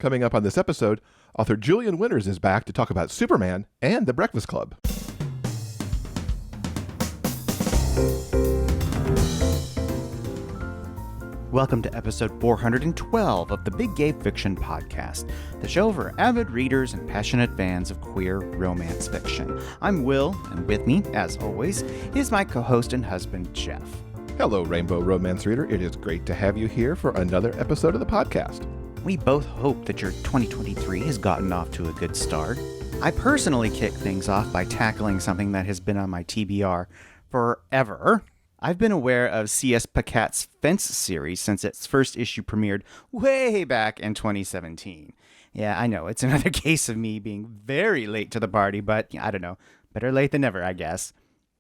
Coming up on this episode, author Julian Winters is back to talk about Superman and The Breakfast Club. Welcome to episode 412 of the Big Gay Fiction Podcast, the show for avid readers and passionate fans of queer romance fiction. I'm Will, and with me, as always, is my co-host and husband, Jeff. Hello, Rainbow Romance Reader. It is great to have you here for another episode of the podcast. We both hope that your 2023 has gotten off to a good start. I personally kick things off by tackling something that has been on my TBR forever. I've been aware of C.S. Pacat's Fence series since its first issue premiered way back in 2017. Yeah, I know, it's another case of me being very late to the party, but I don't know, better late than never, I guess.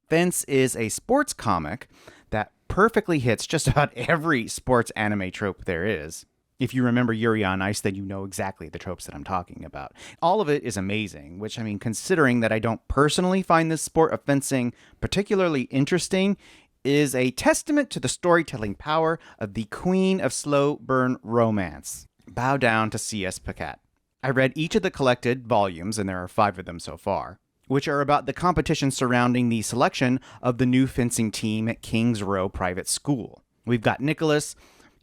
Fence is a sports comic that perfectly hits just about every sports anime trope there is. If you remember Yuri on Ice, then you know exactly the tropes that I'm talking about. All of it is amazing, which, I mean, considering that I don't personally find this sport of fencing particularly interesting, is a testament to the storytelling power of the queen of slow burn romance. Bow down to C.S. Pacat. I read each of the collected volumes, and there are 5 of them so far, which are about the competition surrounding the selection of the new fencing team at King's Row Private School. We've got Nicholas.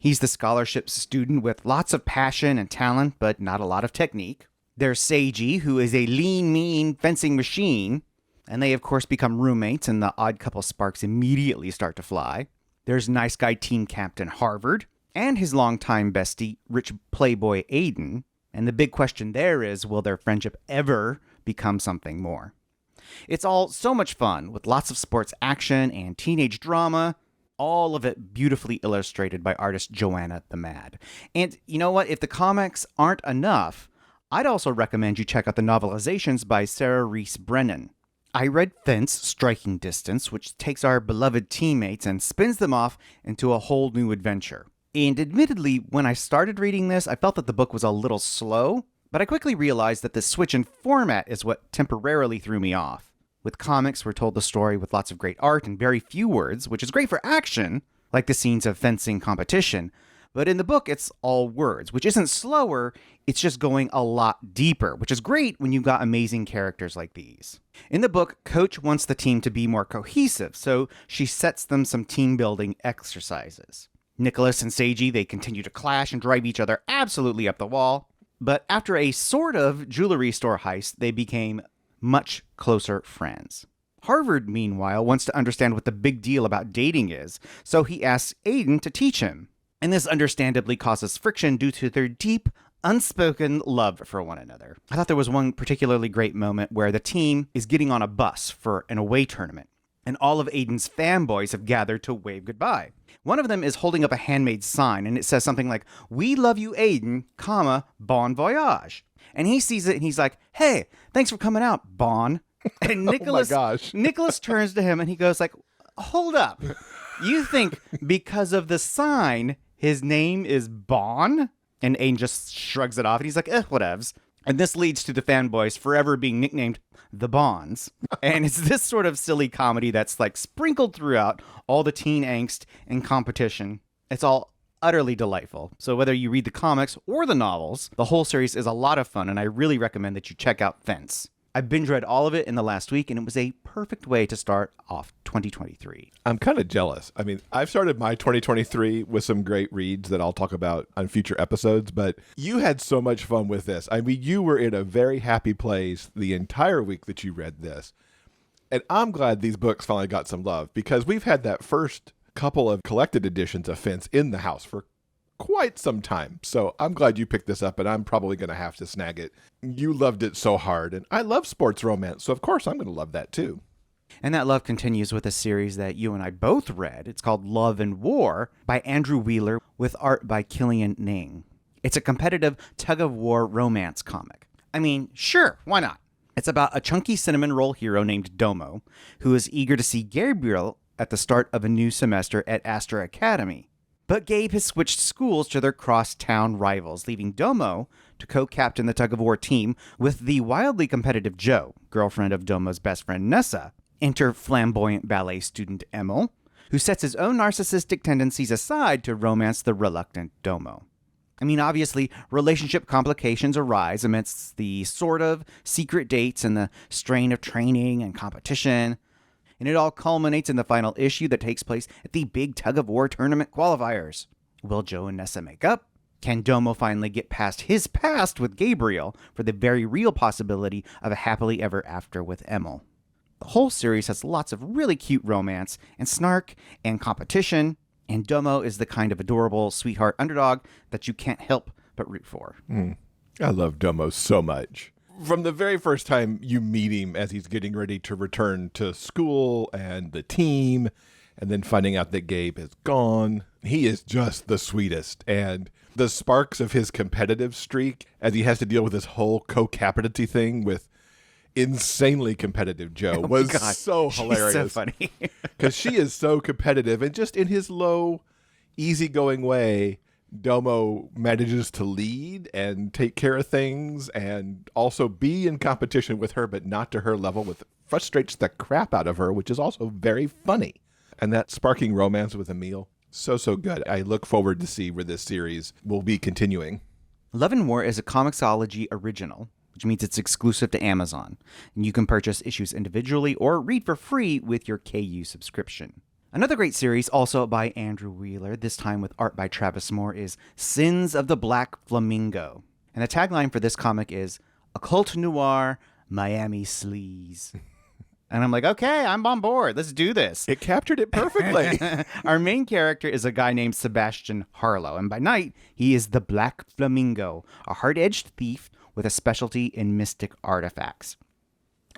He's the scholarship student with lots of passion and talent, but not a lot of technique. There's Seiji, who is a lean, mean fencing machine. And they, of course, become roommates, and the odd couple sparks immediately start to fly. There's nice guy team captain Harvard, and his longtime bestie, rich playboy Aiden. And the big question there is, will their friendship ever become something more? It's all so much fun, with lots of sports action and teenage drama, all of it beautifully illustrated by artist Joanna the Mad. And you know what? If the comics aren't enough, I'd also recommend you check out the novelizations by Sarah Reese Brennan. I read Fence Striking Distance, which takes our beloved teammates and spins them off into a whole new adventure. And admittedly, when I started reading this, I felt that the book was a little slow, but I quickly realized that the switch in format is what temporarily threw me off. With comics, we're told the story with lots of great art and very few words, which is great for action, like the scenes of fencing competition. But in the book, it's all words, which isn't slower, it's just going a lot deeper, which is great when you've got amazing characters like these. In the book, Coach wants the team to be more cohesive, so she sets them some team-building exercises. Nicholas and Seiji, they continue to clash and drive each other absolutely up the wall, but after a sort of jewelry store heist, they became much closer friends. Harvard, meanwhile, wants to understand what the big deal about dating is, so he asks Aiden to teach him. And this understandably causes friction due to their deep, unspoken love for one another. I thought there was one particularly great moment where the team is getting on a bus for an away tournament, and all of Aiden's fanboys have gathered to wave goodbye. One of them is holding up a handmade sign, and it says something like, "We love you, Aiden, comma, bon voyage." And he sees it, and he's like, "Hey, thanks for coming out, Bon." And Nicholas, Oh my gosh. Nicholas turns to him, and he goes like, "Hold up. You think because of the sign, his name is Bon?" And Aiden just shrugs it off, and he's like, whatevs. And this leads to the fanboys forever being nicknamed the Bonds. And it's this sort of silly comedy that's like sprinkled throughout all the teen angst and competition. It's all utterly delightful. So whether you read the comics or the novels, the whole series is a lot of fun, and I really recommend that you check out Fence. I binge read all of it in the last week, and it was a perfect way to start off 2023. I'm kind of jealous. I mean, I've started my 2023 with some great reads that I'll talk about on future episodes, but you had so much fun with this. I mean, you were in a very happy place the entire week that you read this. And I'm glad these books finally got some love, because we've had that first couple of collected editions of Fence in the house for quite some time. So I'm glad you picked this up, and I'm probably going to have to snag it. You loved it so hard, and I love sports romance, so of course I'm going to love that too. And that love continues with a series that you and I both read. It's called Love and War by Andrew Wheeler with art by Killian Ning. It's a competitive tug-of-war romance comic. I mean, sure, why not? It's about a chunky cinnamon roll hero named Domo, who is eager to see Gabriel at the start of a new semester at Astor Academy. But Gabe has switched schools to their cross-town rivals, leaving Domo to co-captain the tug-of-war team with the wildly competitive Jo, girlfriend of Domo's best friend Nessa. Enter flamboyant ballet student Emil, who sets his own narcissistic tendencies aside to romance the reluctant Domo. I mean, obviously, relationship complications arise amidst the sort of secret dates and the strain of training and competition. And it all culminates in the final issue that takes place at the big tug-of-war tournament qualifiers. Will Joe and Nessa make up? Can Domo finally get past his past with Gabriel for the very real possibility of a happily ever after with Emil? The whole series has lots of really cute romance and snark and competition, and Domo is the kind of adorable sweetheart underdog that you can't help but root for. I love Domo so much. From the very first time you meet him as he's getting ready to return to school and the team, and then finding out that Gabe is gone, he is just the sweetest. And the sparks of his competitive streak as he has to deal with this whole co-captaincy thing with insanely competitive Joe was so hilarious. She's so funny. Because she is so competitive, and just in his low, easygoing way, Domo manages to lead and take care of things and also be in competition with her, but not to her level, which frustrates the crap out of her, which is also very funny. And that sparking romance with Emil, so good. I look forward to see where this series will be continuing. Love and War is a Comixology original, which means it's exclusive to Amazon, and you can purchase issues individually or read for free with your KU subscription. Another great series, also by Andrew Wheeler, this time with art by Travis Moore, is Sins of the Black Flamingo. And the tagline for this comic is Occult Noir Miami Sleaze. And I'm like, okay, I'm on board. Let's do this. It captured it perfectly. Our main character is a guy named Sebastian Harlow, and by night, he is the Black Flamingo, a hard-edged thief with a specialty in mystic artifacts.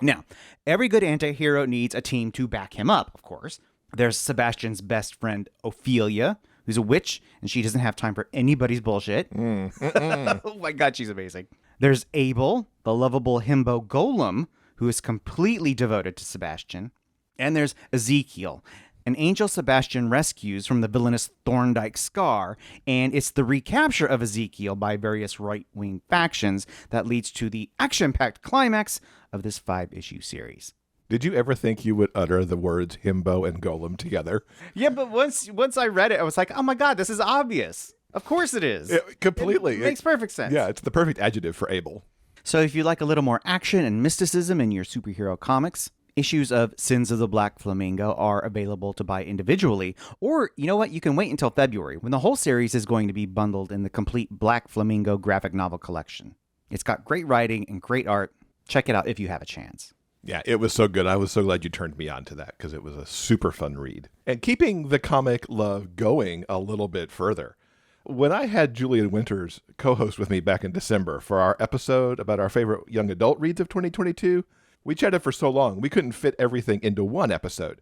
Now, every good anti-hero needs a team to back him up, of course. There's Sebastian's best friend, Ophelia, who's a witch, and she doesn't have time for anybody's bullshit. Oh my god, she's amazing. There's Abel, the lovable himbo golem, who is completely devoted to Sebastian. And there's Ezekiel, an angel Sebastian rescues from the villainous Thorndike Scar, and it's the recapture of Ezekiel by various right-wing factions that leads to the action-packed climax of this 5-issue series. Did you ever think you would utter the words himbo and golem together? Yeah, but once I read it, I was like, oh my god, this is obvious. Of course it is. Completely. It makes perfect sense. Yeah, it's the perfect adjective for Abel. So if you like a little more action and mysticism in your superhero comics, issues of Sins of the Black Flamingo are available to buy individually. Or, you know what, you can wait until February, when the whole series is going to be bundled in the complete Black Flamingo graphic novel collection. It's got great writing and great art. Check it out if you have a chance. Yeah, it was so good. I was so glad you turned me on to that because it was a super fun read. And keeping the comic love going a little bit further, when I had Julian Winters co-host with me back in December for our episode about our favorite young adult reads of 2022, we chatted for so long we couldn't fit everything into one episode.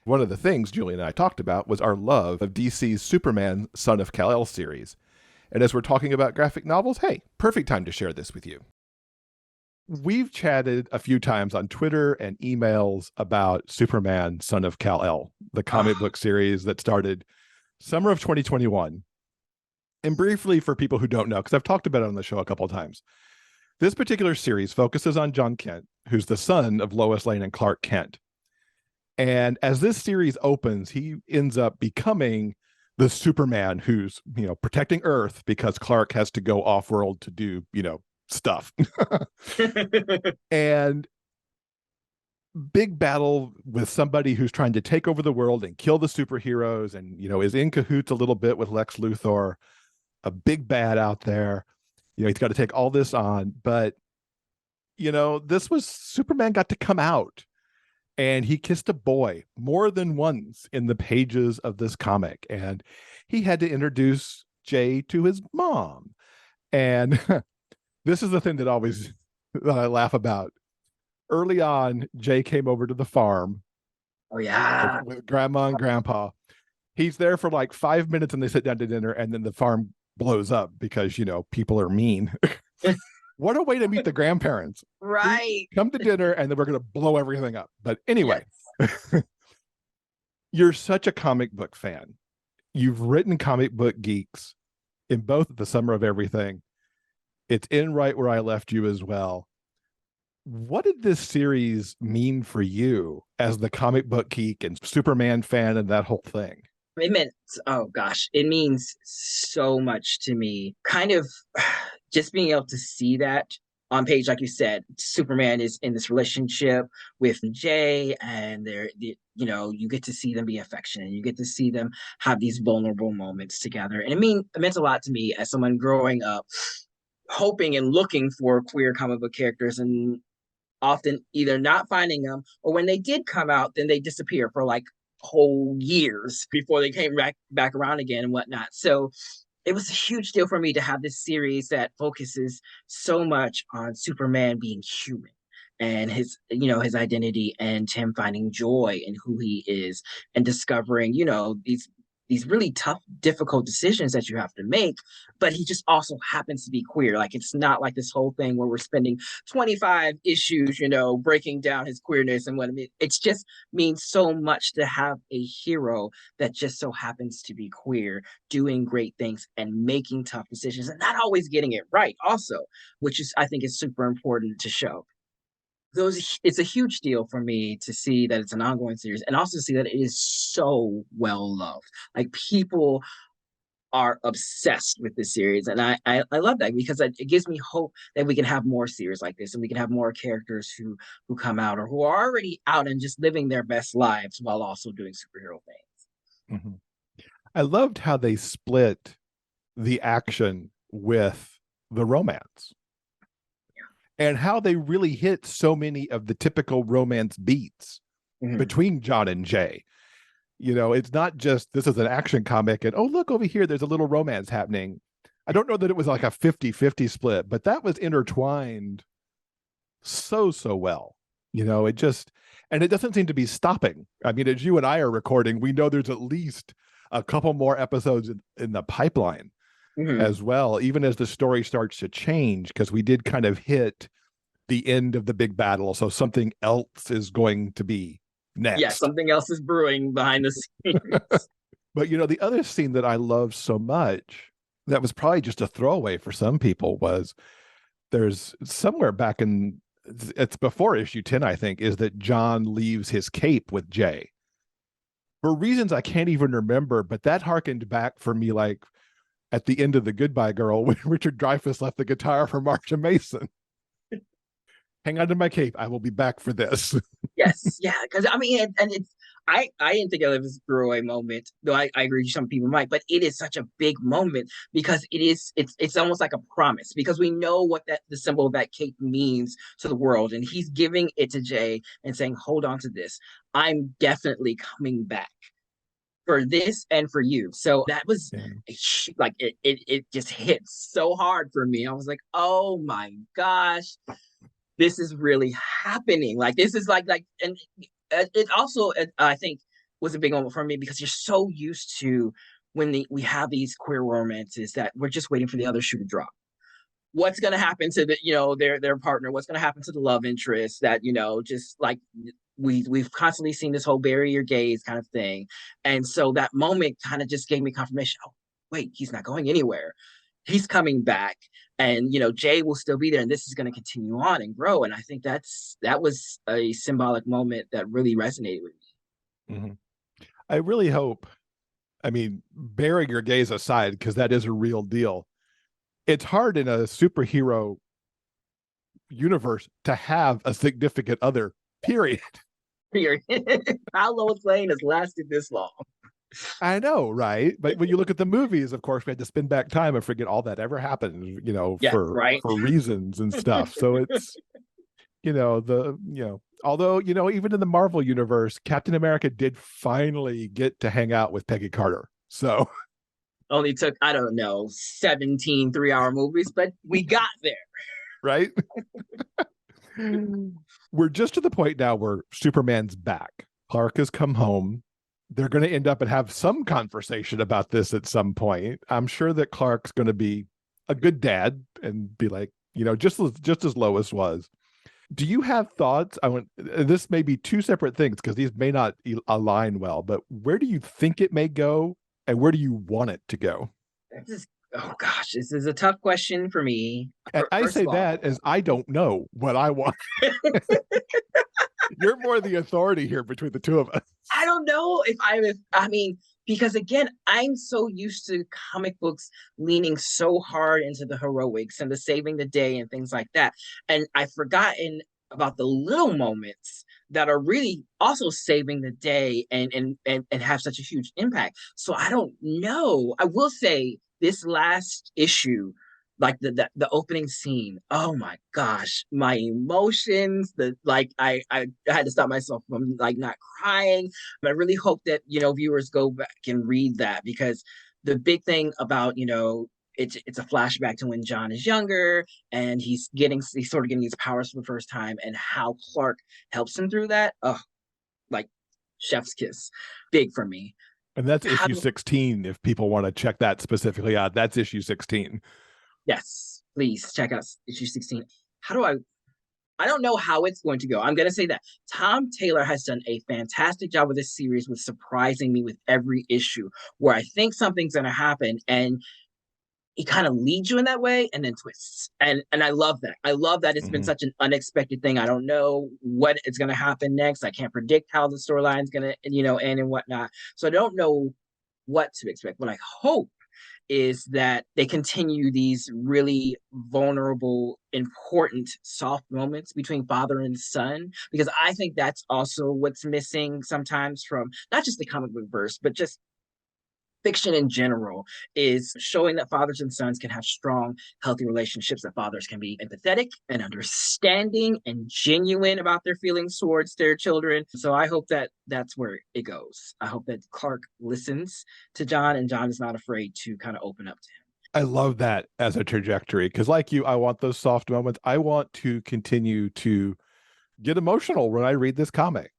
One of the things Julian and I talked about was our love of DC's Superman Son of Kal-El series. And as we're talking about graphic novels, hey, perfect time to share this with you. We've chatted a few times on Twitter and emails about Superman Son of Kal-El, the comic book series that started summer of 2021. And briefly, for people who don't know, because I've talked about it on the show a couple of times, this particular series focuses on John Kent, who's the son of Lois Lane and Clark Kent. And as this series opens, he ends up becoming the Superman who's, protecting Earth because Clark has to go off-world to do, stuff. And big battle with somebody who's trying to take over the world and kill the superheroes and, is in cahoots a little bit with Lex Luthor, a big bad out there. He's got to take all this on. But, this was Superman got to come out and he kissed a boy more than once in the pages of this comic. And he had to introduce Jay to his mom. And this is the thing that I laugh about. Early on, Jay came over to the farm. Oh, yeah. With grandma and grandpa. He's there for like 5 minutes and they sit down to dinner and then the farm blows up because, people are mean. What a way to meet the grandparents. Right. Come to dinner and then we're going to blow everything up. But anyway, yes. You're such a comic book fan. You've written Comic Book Geeks in both The Summer of Everything. It's in Right Where I Left You as well. What did this series mean for you as the comic book geek and Superman fan and that whole thing? It meant, oh gosh, it means so much to me. Kind of just being able to see that on page, like you said, Superman is in this relationship with Jay, and you get to see them be affectionate. You get to see them have these vulnerable moments together. And it meant a lot to me as someone growing up, hoping and looking for queer comic book characters and often either not finding them, or when they did come out, then they disappear for like whole years before they came back around again and whatnot. So it was a huge deal for me to have this series that focuses so much on Superman being human and his identity, and him finding joy in who he is, and discovering these really tough, difficult decisions that you have to make. But he just also happens to be queer. Like, it's not like this whole thing where we're spending 25 issues, breaking down his queerness and what I mean. It's just means so much to have a hero that just so happens to be queer, doing great things and making tough decisions and not always getting it right, also, which is, I think, is super important to show. It's a huge deal for me to see that it's an ongoing series, and also see that it is so well loved. Like, people are obsessed with this series, and I love that, because it gives me hope that we can have more series like this, and we can have more characters who come out, or who are already out and just living their best lives while also doing superhero things. Mm-hmm. I loved how they split the action with the romance, and how they really hit so many of the typical romance beats between John and Jay. It's not just, this is an action comic and, oh, look over here, there's a little romance happening. I don't know that it was like a 50-50 split, but that was intertwined so well. It just, and it doesn't seem to be stopping. I mean, as you and I are recording, we know there's at least a couple more episodes in the pipeline as well, even as the story starts to change, because we did kind of hit the end of the big battle. So something else is going to be next. Yeah, something else is brewing behind the scenes. But, the other scene that I love so much, that was probably just a throwaway for some people, was there's somewhere back in, it's before issue 10, I think, is that John leaves his cape with Jay. For reasons I can't even remember, but that harkened back for me, like, at the end of The Goodbye Girl, when Richard Dreyfuss left the guitar for Marsha Mason. Hang on to my cape. I will be back for this. Yes, yeah, because I mean, and it's I didn't think of it as a throwaway moment, though I agree some people might, but it is such a big moment, because it's almost like a promise, because we know what the symbol of that cape means to the world, and he's giving it to Jay and saying, hold on to this. I'm definitely coming back for this and for you. So that was like, it just hit so hard for me. I was like, oh my gosh, this is really happening. Like, this is like, and it also, I think, was a big moment for me, because you're so used to when we have these queer romances that we're just waiting for the other shoe to drop. What's going to happen to their partner? What's going to happen to the love interest? That, just like, we've constantly seen this whole bury your gaze kind of thing. And so that moment kind of just gave me confirmation. Oh, wait, he's not going anywhere. He's coming back, and Jay will still be there, and this is going to continue on and grow. And I think that was a symbolic moment that really resonated with me. Mm-hmm. I really hope, I mean, burying your gaze aside, because that is a real deal, it's hard in a superhero universe to have a significant other, period. How Lois Lane has lasted this long. I know, right? But when you look at the movies, of course, we had to spin back time and forget all that ever happened, for reasons and stuff. So it's, although, even in the Marvel universe, Captain America did finally get to hang out with Peggy Carter. So only took, I don't know, 17 3-hour movies, but we got there. Right? We're just to the point now where Superman's back. Clark has come home. They're going to end up and have some conversation about this at some point. I'm sure that Clark's going to be a good dad and be like, just as Lois was. Do you have thoughts? This may be two separate things, because these may not align well, but where do you think it may go, and where do you want it to go? Oh gosh, this is a tough question for me. And I say that as I don't know what I want. You're more the authority here between the two of us. I don't know if I mean, because again, I'm so used to comic books leaning so hard into the heroics and the saving the day and things like that. And I've forgotten about the little moments that are really also saving the day and have such a huge impact. So I don't know. I will say this last issue, like the opening scene, oh my gosh, my emotions, the like I had to stop myself from like not crying. But I really hope that, viewers go back and read that, because the big thing about, it's a flashback to when John is younger and he's sort of getting his powers for the first time, and how Clark helps him through that. Oh, like chef's kiss. Big for me. And that's How issue 16. If people want to check that specifically out, that's issue 16. Yes, please check out issue 16. How do I don't know how it's going to go. I'm going to say that Tom Taylor has done a fantastic job with this series, with surprising me with every issue, where I think something's going to happen and he kind of leads you in that way and then twists. And I love that. I love that it's been such an unexpected thing. I don't know what is going to happen next. I can't predict how the storyline's going to, end and whatnot. So I don't know what to expect. What I hope is that they continue these really vulnerable, important, soft moments between father and son, because I think that's also what's missing sometimes from not just the comic book verse, but just fiction in general, is showing that fathers and sons can have strong, healthy relationships, that fathers can be empathetic and understanding and genuine about their feelings towards their children. So I hope that that's where it goes. I hope that Clark listens to John, and John is not afraid to kind of open up to him. I love that as a trajectory, because like you, I want those soft moments. I want to continue to get emotional when I read this comic.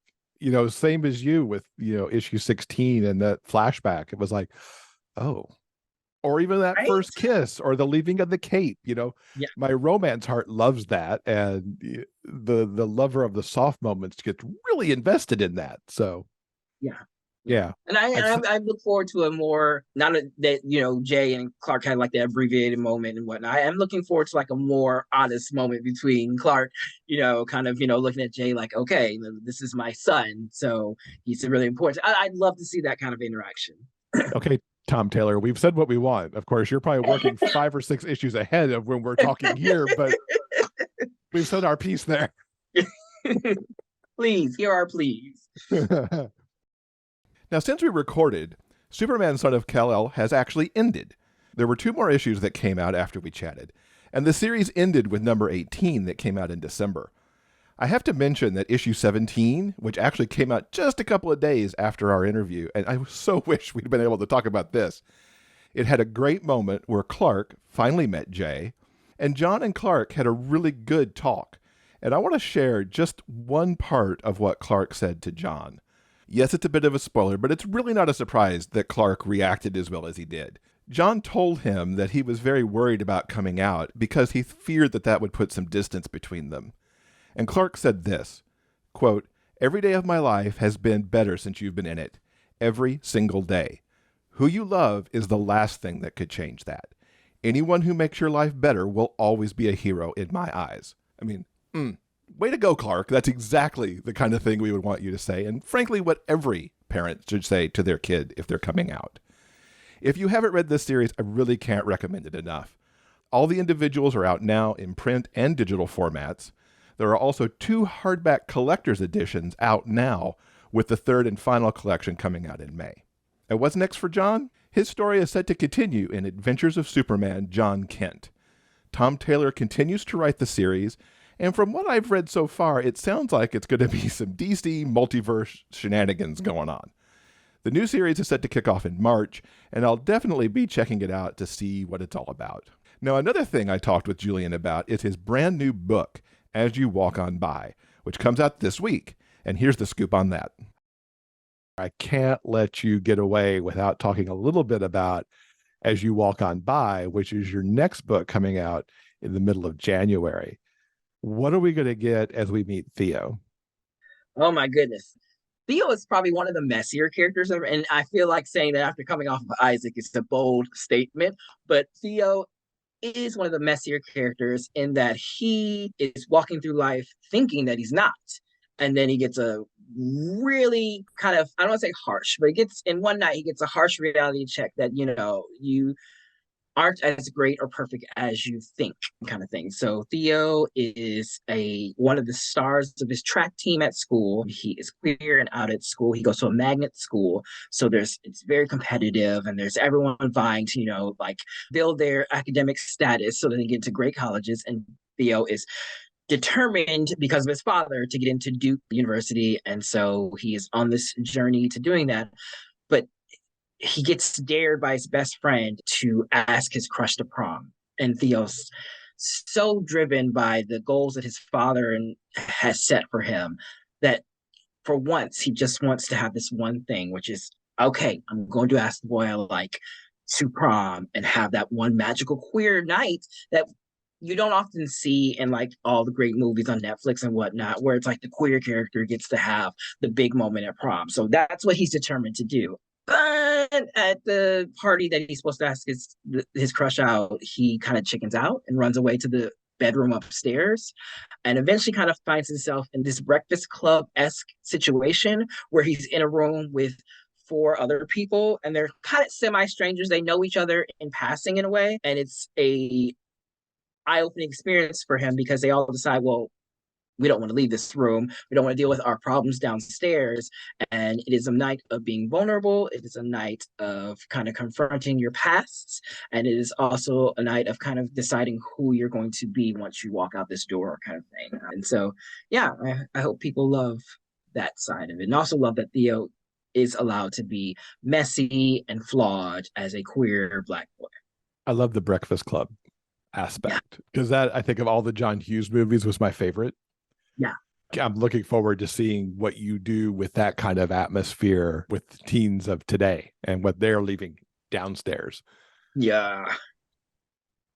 Same as you with, issue 16 and that flashback. It was like, oh, or even that Right? first kiss or the leaving of the cape. Yeah. My romance heart loves that. And the lover of the soft moments gets really invested in that. So, Yeah. yeah. And I look forward to a more, not that, Jay and Clark had like the abbreviated moment and whatnot. I'm looking forward to like a more honest moment between Clark, kind of, looking at Jay like, okay, this is my son. So he's really important. I'd love to see that kind of interaction. Okay, Tom Taylor, we've said what we want. Of course, you're probably working 5 or 6 issues ahead of when we're talking here, but we've said our piece there. Please, here are please. Now, since we recorded, Superman Son of Kal-El has actually ended. There were 2 more issues that came out after we chatted, and the series ended with number 18 that came out in December. I have to mention that issue 17, which actually came out just a couple of days after our interview, and I so wish we'd been able to talk about this. It had a great moment where Clark finally met Jay, and John and Clark had a really good talk. And I want to share just one part of what Clark said to John. Yes, it's a bit of a spoiler, but it's really not a surprise that Clark reacted as well as he did. John told him that he was very worried about coming out because he feared that would put some distance between them. And Clark said this, quote, "Every day of my life has been better since you've been in it. Every single day. Who you love is the last thing that could change that. Anyone who makes your life better will always be a hero in my eyes." I mean, way to go, Clark. That's exactly the kind of thing we would want you to say, and frankly, what every parent should say to their kid if they're coming out. If you haven't read this series, I really can't recommend it enough. All the individuals are out now in print and digital formats. There are also 2 hardback collector's editions out now, with the 3rd and final collection coming out in May. And what's next for John? His story is set to continue in Adventures of Superman, John Kent. Tom Taylor continues to write the series, and from what I've read so far, it sounds like it's going to be some DC multiverse shenanigans going on. The new series is set to kick off in March, and I'll definitely be checking it out to see what it's all about. Now, another thing I talked with Julian about is his brand new book, As You Walk On By, which comes out this week, and here's the scoop on that. I can't let you get away without talking a little bit about As You Walk On By, which is your next book coming out in the middle of January. What are we going to get as we meet Theo? Oh my goodness. Theo is probably one of the messier characters ever, and I feel like saying that after coming off of Isaac is a bold statement, but Theo is one of the messier characters in that he is walking through life thinking that he's not. And then he gets a really kind of, I don't want to say harsh, but in one night he gets a harsh reality check that, you aren't as great or perfect as you think, kind of thing. So Theo is a one of the stars of his track team at school. He is queer and out at school. He goes to a magnet school. So it's very competitive, and there's everyone vying to, like, build their academic status so that they get into great colleges. And Theo is determined because of his father to get into Duke University. And so he is on this journey to doing that. But he gets dared by his best friend to ask his crush to prom. And Theo's so driven by the goals that his father has set for him that for once he just wants to have this one thing, which is, okay, I'm going to ask the boy I like to prom and have that one magical queer night that you don't often see in like all the great movies on Netflix and whatnot, where it's like the queer character gets to have the big moment at prom. So that's what he's determined to do. But at the party that he's supposed to ask his crush out, he kind of chickens out and runs away to the bedroom upstairs, and eventually kind of finds himself in this Breakfast Club-esque situation where he's in a room with four other people, and they're kind of semi-strangers. They know each other in passing in a way, and it's a eye-opening experience for him because they all decide, well, we don't want to leave this room. We don't want to deal with our problems downstairs. And it is a night of being vulnerable. It is a night of kind of confronting your pasts. And it is also a night of kind of deciding who you're going to be once you walk out this door, kind of thing. And so, yeah, I hope people love that side of it. And also love that Theo is allowed to be messy and flawed as a queer Black boy. I love the Breakfast Club aspect because that, I think, of all the John Hughes movies, was my favorite. Yeah. I'm looking forward to seeing what you do with that kind of atmosphere with teens of today and what they're leaving downstairs. Yeah.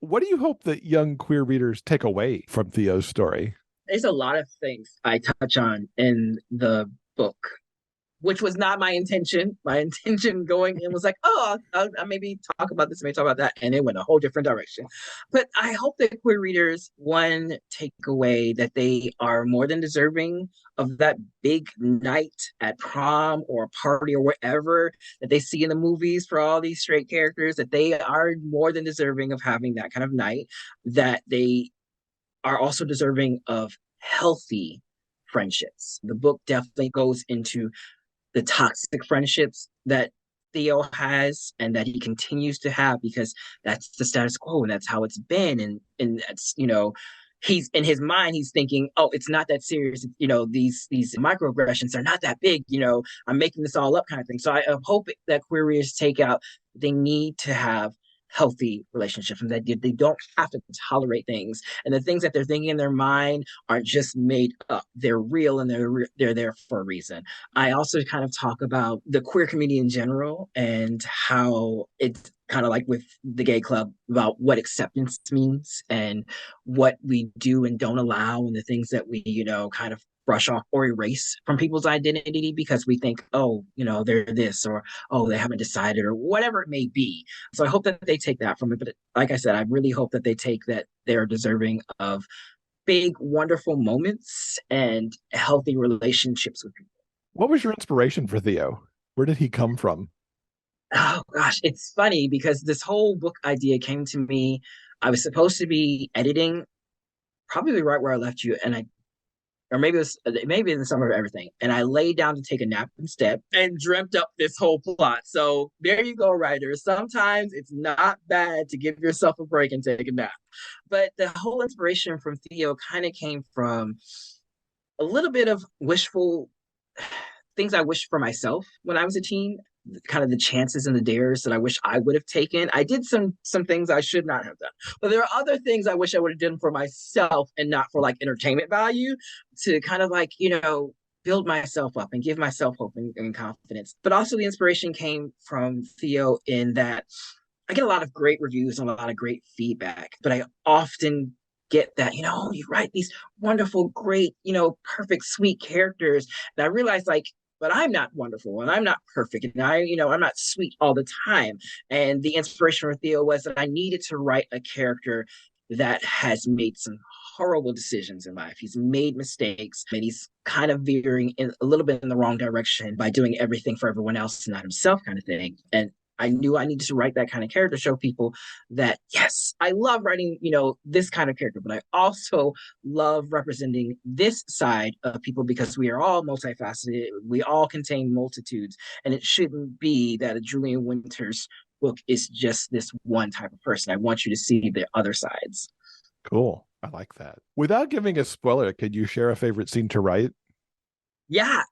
What do you hope that young queer readers take away from Theo's story? There's a lot of things I touch on in the book, which was not my intention. My intention going in was like, oh, I'll maybe talk about this, maybe talk about that. And it went a whole different direction. But I hope that queer readers, one, take away that they are more than deserving of that big night at prom or party or wherever that they see in the movies for all these straight characters, that they are more than deserving of having that kind of night, that they are also deserving of healthy friendships. The book definitely goes into the toxic friendships that Theo has and that he continues to have because that's the status quo and that's how it's been. And that's, he's in his mind, he's thinking, oh, it's not that serious. These microaggressions are not that big. I'm making this all up, kind of thing. So I hope that queer readers take out, they need to have healthy relationships and that they don't have to tolerate things, and the things that they're thinking in their mind aren't just made up. They're real, and they're there for a reason. I also kind of talk about the queer community in general and how it's kind of like with the gay club about what acceptance means and what we do and don't allow, and the things that we kind of brush off or erase from people's identity because we think, oh, they're this, or oh, they haven't decided, or whatever it may be. So I hope that they take that from it. But like I said, I really hope that they take that they're deserving of big, wonderful moments and healthy relationships with people. What was your inspiration for Theo? Where did he come from? Oh gosh, it's funny because this whole book idea came to me. I was supposed to be editing probably right where I left you, and or maybe in the summer of everything. And I laid down to take a nap instead and dreamt up this whole plot. So there you go, writers. Sometimes it's not bad to give yourself a break and take a nap. But the whole inspiration from Theo kind of came from a little bit of wishful things I wished for myself when I was a teen, kind of the chances and the dares that I wish I would have taken. I did some things I should not have done, but there are other things I wish I would have done for myself and not for like entertainment value, to kind of like, build myself up and give myself hope and confidence. But also the inspiration came from Theo in that I get a lot of great reviews and a lot of great feedback, but I often get that, you write these wonderful, great, perfect, sweet characters. And I realize like, but I'm not wonderful and I'm not perfect. And I'm not sweet all the time. And the inspiration for Theo was that I needed to write a character that has made some horrible decisions in life. He's made mistakes, and he's kind of veering in a little bit in the wrong direction by doing everything for everyone else and not himself, kind of thing. And I knew I needed to write that kind of character, show people that, yes, I love writing, this kind of character, but I also love representing this side of people because we are all multifaceted. We all contain multitudes. And it shouldn't be that a Julian Winters book is just this one type of person. I want you to see the other sides. Cool. I like that. Without giving a spoiler, could you share a favorite scene to write? Yeah.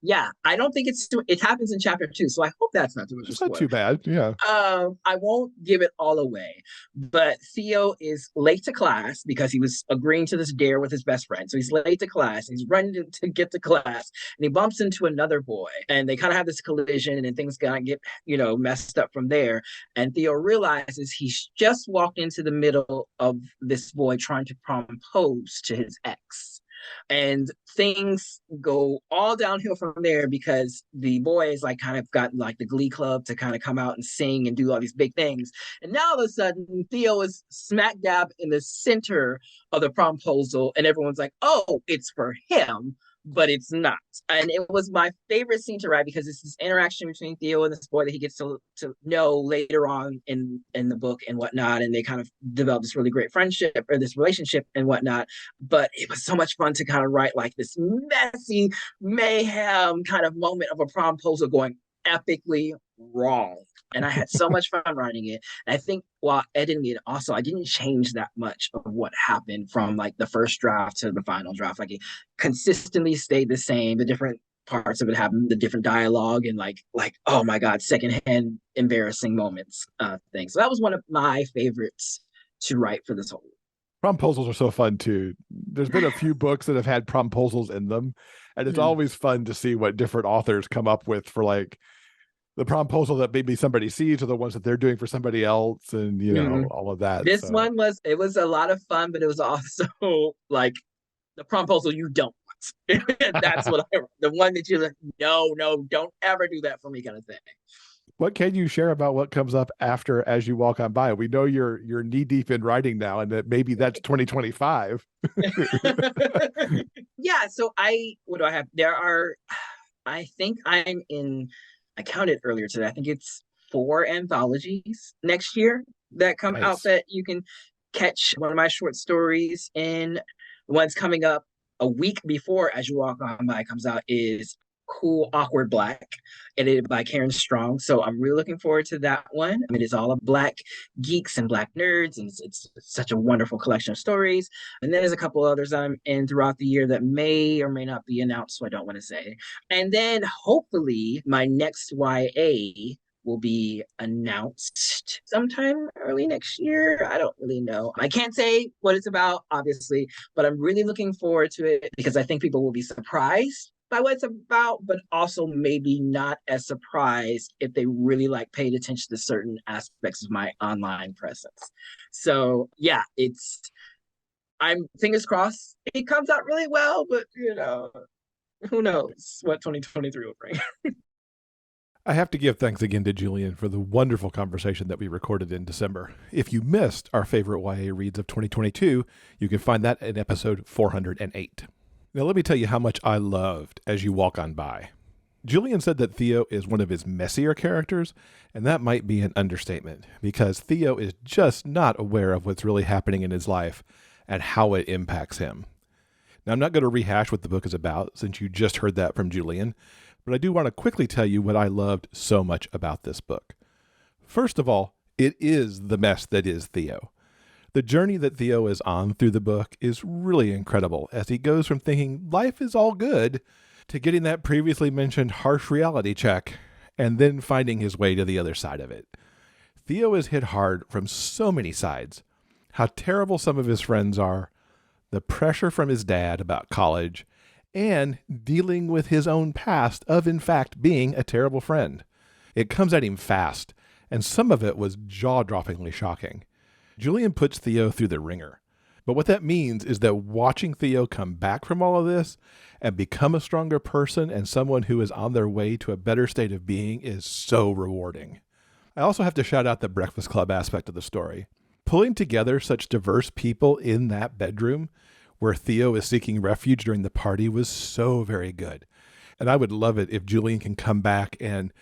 I don't think it happens in chapter 2, so I hope that's not too much. It's not too bad. Yeah. I won't give it all away, but Theo is late to class because he was agreeing to this dare with his best friend. So he's late to class. He's running to get to class, and he bumps into another boy, and they kind of have this collision, and things gonna get messed up from there. And Theo realizes he's just walked into the middle of this boy trying to propose to his ex. And things go all downhill from there because the boy is kind of got the glee club to kind of come out and sing and do all these big things. And now all of a sudden, Theo is smack dab in the center of the proposal, and everyone's like, oh, it's for him. But it's not. And it was my favorite scene to write because it's this interaction between Theo and this boy that he gets to know later on in the book and whatnot. And they kind of develop this really great friendship or this relationship and whatnot. But it was so much fun to kind of write this messy mayhem kind of moment of a proposal going epically wrong. And I had so much fun writing it. And I think while editing it, also, I didn't change that much of what happened from the first draft to the final draft. It consistently stayed the same. The different parts of it happened, the different dialogue, and oh my God, secondhand embarrassing moments thing. So that was one of my favorites to write for this whole. Promposals are so fun too. There's been a few books that have had promposals in them, and it's always fun to see what different authors come up with for the proposal that maybe somebody sees or the ones that they're doing for somebody else, and all of that. This one was a lot of fun, but it was also the proposal you don't want. That's what the one that you're like, no, don't ever do that for me, kind of thing. What can you share about what comes up after As You Walk On By? We know you're knee deep in writing now, and that maybe that's 2025. Yeah. So what do I have? I think I'm in. I counted earlier today. I think it's 4 anthologies next year that come out that you can catch one of my short stories in. One's coming up a week before As You Walk On By comes out is Cool Awkward Black, edited by Karen Strong. So I'm really looking forward to that one. It is all of Black geeks and Black nerds, and it's such a wonderful collection of stories. And then there's a couple others I'm in throughout the year that may or may not be announced, so I don't want to say. And then hopefully my next YA will be announced sometime early next year. I don't really know. I can't say what it's about, obviously, but I'm really looking forward to it because I think people will be surprised by what it's about, but also maybe not as surprised if they really paid attention to certain aspects of my online presence. So yeah, I'm fingers crossed it comes out really well, but who knows what 2023 will bring. I have to give thanks again to Julian for the wonderful conversation that we recorded in December. If you missed our favorite YA reads of 2022, you can find that in episode 408. Now, let me tell you how much I loved As You Walk On By. Julian said that Theo is one of his messier characters, and that might be an understatement, because Theo is just not aware of what's really happening in his life and how it impacts him. Now, I'm not going to rehash what the book is about, since you just heard that from Julian, but I do want to quickly tell you what I loved so much about this book. First of all, it is the mess that is Theo. The journey that Theo is on through the book is really incredible as he goes from thinking life is all good to getting that previously mentioned harsh reality check and then finding his way to the other side of it. Theo is hit hard from so many sides. How terrible some of his friends are, the pressure from his dad about college, and dealing with his own past of, in fact, being a terrible friend. It comes at him fast, and some of it was jaw-droppingly shocking. Julian puts Theo through the ringer. But what that means is that watching Theo come back from all of this and become a stronger person and someone who is on their way to a better state of being is so rewarding. I also have to shout out the Breakfast Club aspect of the story. Pulling together such diverse people in that bedroom where Theo is seeking refuge during the party was so very good. And I would love it if Julian can come back and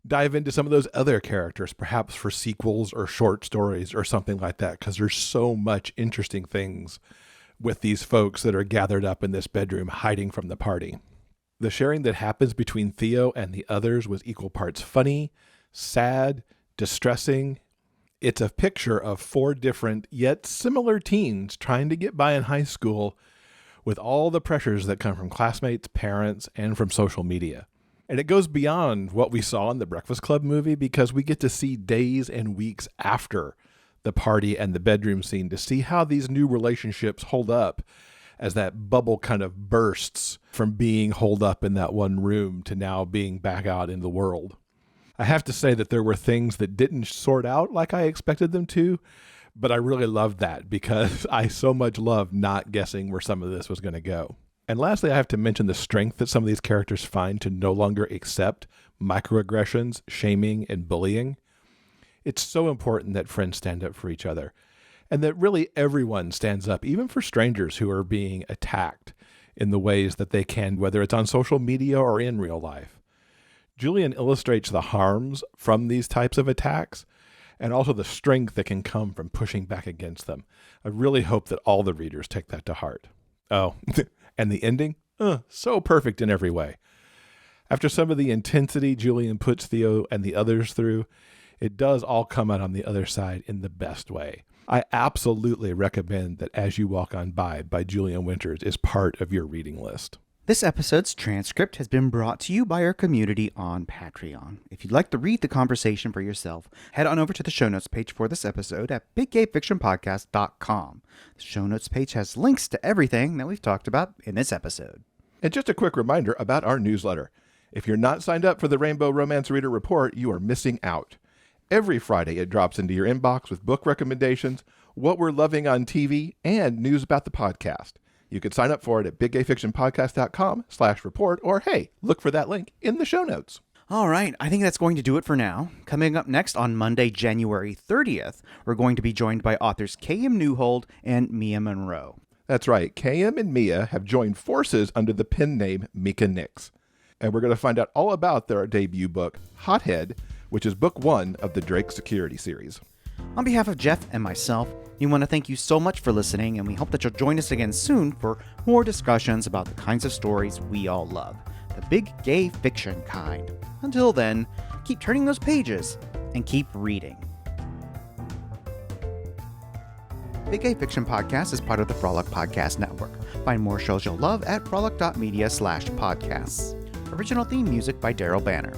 dive into some of those other characters, perhaps for sequels or short stories or something like that, because there's so much interesting things with these folks that are gathered up in this bedroom hiding from the party. The sharing that happens between Theo and the others was equal parts funny, sad, distressing. It's a picture of 4 different yet similar teens trying to get by in high school with all the pressures that come from classmates, parents, and from social media. And it goes beyond what we saw in the Breakfast Club movie, because we get to see days and weeks after the party and the bedroom scene to see how these new relationships hold up as that bubble kind of bursts from being holed up in that one room to now being back out in the world. I have to say that there were things that didn't sort out like I expected them to, but I really loved that because I so much loved not guessing where some of this was going to go. And lastly, I have to mention the strength that some of these characters find to no longer accept microaggressions, shaming, and bullying. It's so important that friends stand up for each other, and that really everyone stands up, even for strangers who are being attacked in the ways that they can, whether it's on social media or in real life. Julian illustrates the harms from these types of attacks and also the strength that can come from pushing back against them. I really hope that all the readers take that to heart. Oh, and the ending? So perfect in every way. After some of the intensity Julian puts Theo and the others through, it does all come out on the other side in the best way. I absolutely recommend that As You Walk On By Julian Winters is part of your reading list. This episode's transcript has been brought to you by our community on Patreon. If you'd like to read the conversation for yourself, head on over to the show notes page for this episode at biggayfictionpodcast.com. The show notes page has links to everything that we've talked about in this episode. And just a quick reminder about our newsletter. If you're not signed up for the Rainbow Romance Reader Report, you are missing out. Every Friday, it drops into your inbox with book recommendations, what we're loving on TV, and news about the podcast. You can sign up for it at biggayfictionpodcast.com/report, or hey, look for that link in the show notes. All right, I think that's going to do it for now. Coming up next on Monday, January 30th, we're going to be joined by authors K.M. Newhold and Mia Monroe. That's right, K.M. and Mia have joined forces under the pen name Mika Nix. And we're going to find out all about their debut book, Hothead, which is book 1 of the Drake Security series. On behalf of Jeff and myself, we want to thank you so much for listening, and we hope that you'll join us again soon for more discussions about the kinds of stories we all love, the big gay fiction kind. Until then, keep turning those pages and keep reading. Big Gay Fiction Podcast is part of the Frolic Podcast Network. Find more shows you'll love at frolic.media/podcasts. Original theme music by Daryl Banner.